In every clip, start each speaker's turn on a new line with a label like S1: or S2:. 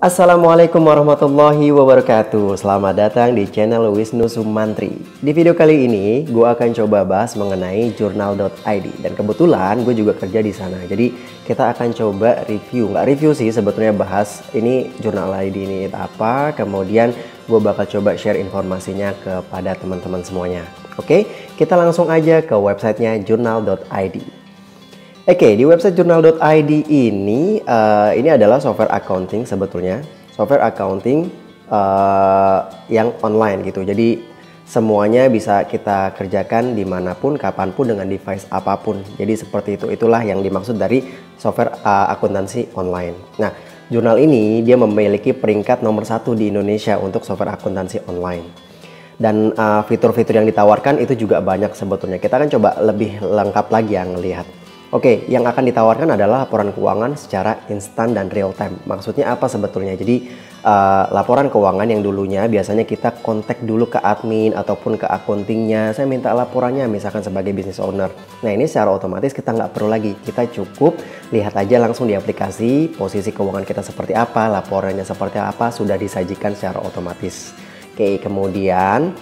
S1: Assalamualaikum warahmatullahi wabarakatuh. Selamat datang di channel Wisnu Sumantri. Di video kali ini, gue akan coba bahas mengenai jurnal.id. Dan kebetulan gue juga kerja di sana. Jadi kita akan coba review. Nggak review sih, sebetulnya bahas ini jurnal ID ini apa. Kemudian gue bakal coba share informasinya kepada teman-teman semuanya. Oke, kita langsung aja ke websitenya jurnal.id. Oke, di website jurnal.id ini adalah software accounting sebetulnya. Software accounting yang online gitu. Jadi semuanya bisa kita kerjakan dimanapun, kapanpun, dengan device apapun. Jadi seperti itu, itulah yang dimaksud dari software akuntansi online. Nah, jurnal ini dia memiliki peringkat nomor 1 di Indonesia untuk software akuntansi online. Dan fitur-fitur yang ditawarkan itu juga banyak sebetulnya. Kita akan coba lebih lengkap lagi yang ngelihat. Oke, yang akan ditawarkan adalah laporan keuangan secara instan dan real time. Maksudnya apa sebetulnya? Jadi laporan keuangan yang dulunya biasanya kita kontak dulu ke admin ataupun ke accountingnya. Saya minta laporannya misalkan sebagai business owner. Nah, ini secara otomatis kita nggak perlu lagi. Kita cukup lihat aja langsung di aplikasi posisi keuangan kita seperti apa, laporannya seperti apa, sudah disajikan secara otomatis. Oke, kemudian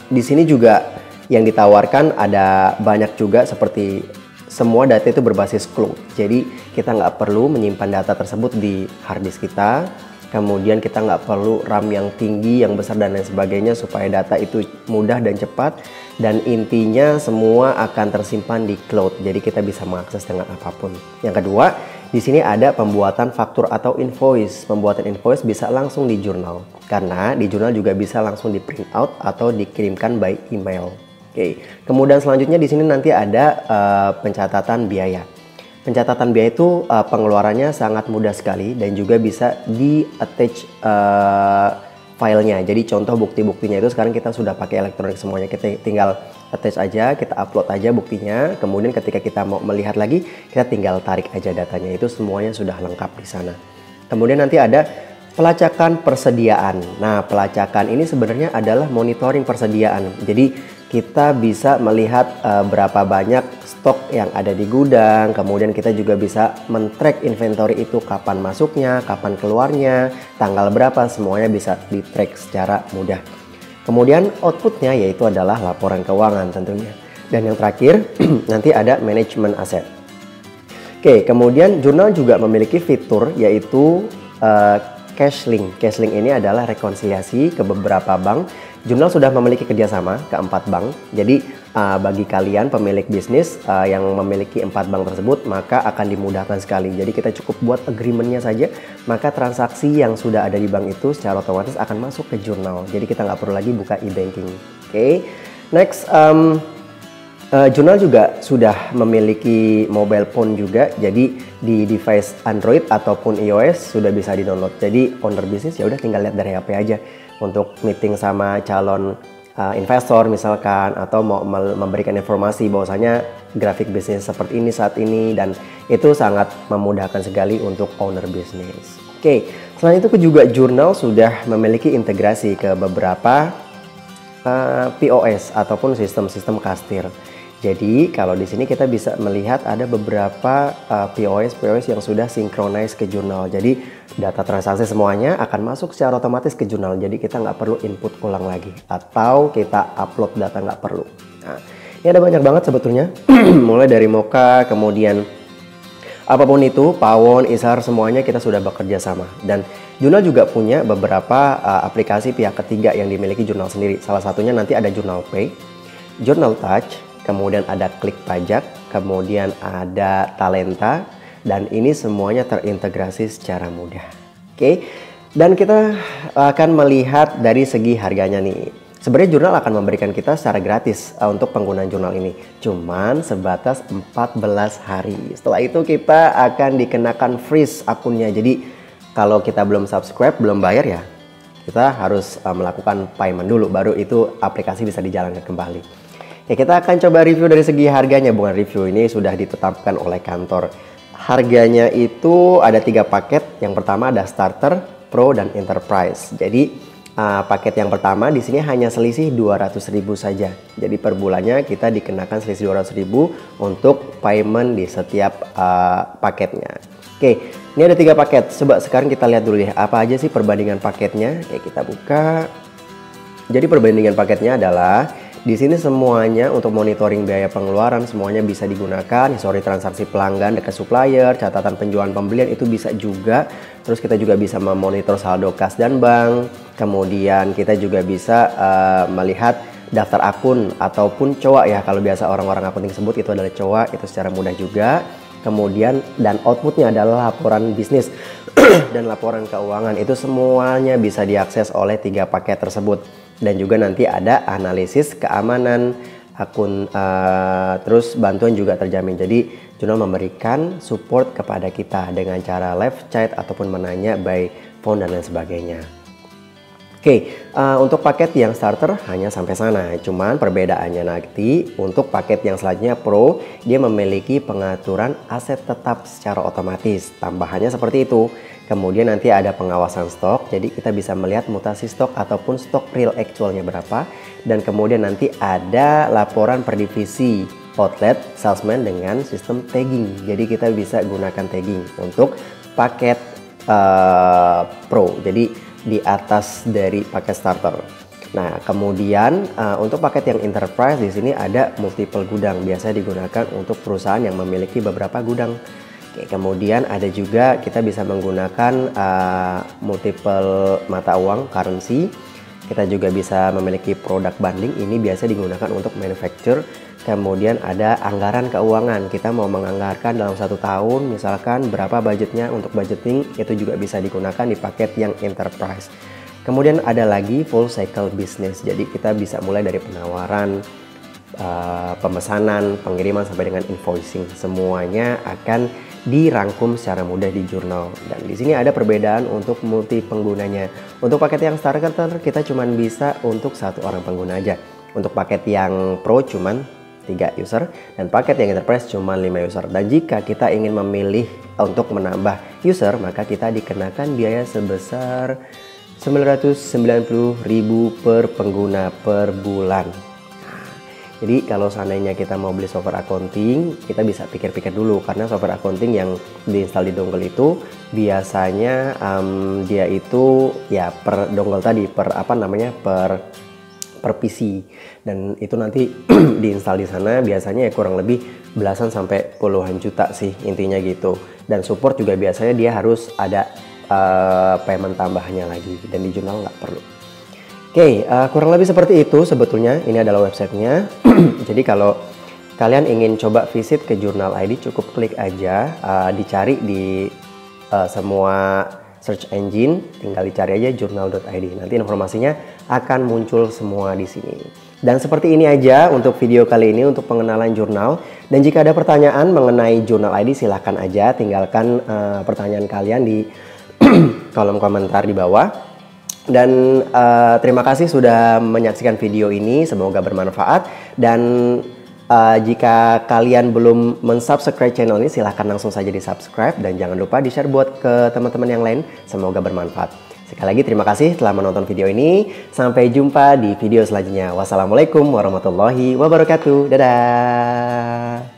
S1: di sini juga yang ditawarkan ada banyak juga, seperti semua data itu berbasis cloud. Jadi kita nggak perlu menyimpan data tersebut di hard disk kita. Kemudian kita nggak perlu RAM yang tinggi, yang besar dan lain sebagainya supaya data itu mudah dan cepat. Dan intinya semua akan tersimpan di cloud. Jadi kita bisa mengakses dengan apapun. Yang kedua, di sini ada pembuatan faktur atau invoice. Pembuatan invoice bisa langsung di jurnal. Karena di jurnal juga bisa langsung di print out atau dikirimkan by email. Oke, kemudian selanjutnya di sini nanti ada pencatatan biaya. Pencatatan biaya itu pengeluarannya sangat mudah sekali dan juga bisa di-attach filenya. Jadi contoh bukti-buktinya itu sekarang kita sudah pakai elektronik semuanya. Kita tinggal attach aja, kita upload aja buktinya. Kemudian ketika kita mau melihat lagi, kita tinggal tarik aja datanya. Itu semuanya sudah lengkap di sana. Kemudian nanti ada pelacakan persediaan. Nah, pelacakan ini sebenarnya adalah monitoring persediaan. Jadi kita bisa melihat berapa banyak stok yang ada di gudang. Kemudian kita juga bisa men-track inventory itu, kapan masuknya, kapan keluarnya, tanggal berapa, semuanya bisa di-track secara mudah. Kemudian outputnya yaitu adalah laporan keuangan tentunya. Dan yang terakhir nanti ada manajemen aset. Oke, kemudian jurnal juga memiliki fitur yaitu cash link. Cash link ini adalah rekonsiliasi ke beberapa bank. Jurnal sudah memiliki kerjasama ke 4 bank. Jadi bagi kalian pemilik bisnis yang memiliki 4 bank tersebut, maka akan dimudahkan sekali. Jadi kita cukup buat agreementnya saja, maka transaksi yang sudah ada di bank itu secara otomatis akan masuk ke jurnal. Jadi kita nggak perlu lagi buka e-banking. Oke, next. Jurnal juga sudah memiliki mobile phone juga, jadi di device Android ataupun iOS sudah bisa di-download. Jadi owner bisnis ya udah tinggal lihat dari HP aja untuk meeting sama calon investor misalkan, atau mau memberikan informasi bahwasanya grafik bisnis seperti ini saat ini, dan itu sangat memudahkan sekali untuk owner bisnis. Oke, selain itu juga jurnal sudah memiliki integrasi ke beberapa POS ataupun sistem-sistem kastir. Jadi kalau di sini kita bisa melihat ada beberapa POS yang sudah synchronize ke jurnal. Jadi data transaksi semuanya akan masuk secara otomatis ke jurnal. Jadi kita nggak perlu input ulang lagi atau kita upload data, nggak perlu. Nah, ini ada banyak banget sebetulnya. Mulai dari Moka, kemudian apapun itu, Pawon, Ishar, semuanya kita sudah bekerja sama. Dan jurnal juga punya beberapa aplikasi pihak ketiga yang dimiliki jurnal sendiri. Salah satunya nanti ada Jurnal Pay, Jurnal Touch, kemudian ada Klik Pajak, kemudian ada Talenta, dan ini semuanya terintegrasi secara mudah. Oke, dan kita akan melihat dari segi harganya nih. Sebenarnya jurnal akan memberikan kita secara gratis untuk penggunaan jurnal ini, cuman sebatas 14 hari. Setelah itu kita akan dikenakan freeze akunnya. Jadi kalau kita belum subscribe, belum bayar ya, kita harus melakukan payment dulu, baru itu aplikasi bisa dijalankan kembali. Ya, kita akan coba review dari segi harganya. Bukan review, ini sudah ditetapkan oleh kantor. Harganya itu ada 3 paket. Yang pertama ada Starter, Pro, dan Enterprise. Jadi paket yang pertama di sini hanya selisih 200.000 saja. Jadi per bulannya kita dikenakan selisih 200.000 untuk payment di setiap paketnya. Oke, Ini ada 3 paket. Coba sekarang kita lihat dulu ya, apa aja sih perbandingan paketnya. Oke, kita buka. Jadi perbandingan paketnya adalah di sini semuanya untuk monitoring biaya pengeluaran semuanya bisa digunakan, histori transaksi pelanggan dekat supplier, catatan penjualan pembelian itu bisa juga. Terus kita juga bisa memonitor saldo kas dan bank. Kemudian kita juga bisa melihat daftar akun ataupun COA ya. Kalau biasa orang-orang akunting sebut itu adalah COA, itu secara mudah juga. Kemudian dan outputnya adalah laporan bisnis dan laporan keuangan, itu semuanya bisa diakses oleh 3 paket tersebut. Dan juga nanti ada analisis keamanan akun, terus bantuan juga terjamin. Jadi Jurnal memberikan support kepada kita dengan cara live chat ataupun menanya by phone dan lain sebagainya. Oke, untuk paket yang starter hanya sampai sana. Cuman perbedaannya nanti untuk paket yang selanjutnya Pro, dia memiliki pengaturan aset tetap secara otomatis. Tambahannya seperti itu. Kemudian nanti ada pengawasan stok, jadi kita bisa melihat mutasi stok ataupun stok real actualnya berapa. Dan kemudian nanti ada laporan per divisi, outlet, salesman dengan sistem tagging. Jadi kita bisa gunakan tagging untuk paket Pro. Jadi di atas dari paket starter. Nah, kemudian untuk paket yang enterprise di sini ada multiple gudang, biasa digunakan untuk perusahaan yang memiliki beberapa gudang. Oke, kemudian ada juga kita bisa menggunakan multiple mata uang currency. Kita juga bisa memiliki produk bundling, ini biasa digunakan untuk manufacture. Kemudian ada anggaran keuangan, kita mau menganggarkan dalam 1 tahun misalkan berapa budgetnya untuk budgeting, itu juga bisa digunakan di paket yang enterprise. Kemudian ada lagi full cycle business, jadi kita bisa mulai dari penawaran, pemesanan, pengiriman sampai dengan invoicing, semuanya akan dirangkum secara mudah di jurnal. Dan di sini ada perbedaan untuk multi penggunanya. Untuk paket yang starter kita cuman bisa untuk 1 orang pengguna aja. Untuk paket yang pro cuman 3 user dan paket yang enterprise cuman 5 user. Dan jika kita ingin memilih untuk menambah user, maka kita dikenakan biaya sebesar 990.000 per pengguna per bulan. Jadi kalau seandainya kita mau beli software accounting, kita bisa pikir-pikir dulu, karena software accounting yang diinstal di dongle itu biasanya dia itu ya per dongle tadi, per PC, dan itu nanti diinstal di sana biasanya ya kurang lebih belasan sampai puluhan juta sih intinya gitu. Dan support juga biasanya dia harus ada payment tambahannya lagi, dan di jurnal nggak perlu. Oke, kurang lebih seperti itu sebetulnya. Ini adalah websitenya. Jadi kalau kalian ingin coba visit ke Jurnal ID, cukup klik aja, dicari di semua search engine, tinggal dicari aja jurnal.id. Nanti informasinya akan muncul semua di sini. Dan seperti ini aja untuk video kali ini untuk pengenalan jurnal. Dan jika ada pertanyaan mengenai Jurnal ID, silahkan aja tinggalkan pertanyaan kalian di kolom komentar di bawah. Dan terima kasih sudah menyaksikan video ini, semoga bermanfaat. Dan jika kalian belum mensubscribe channel ini, silahkan langsung saja di subscribe. Dan jangan lupa di share buat ke teman-teman yang lain, semoga bermanfaat. Sekali lagi terima kasih telah menonton video ini. Sampai jumpa di video selanjutnya. Wassalamualaikum warahmatullahi wabarakatuh. Dadah.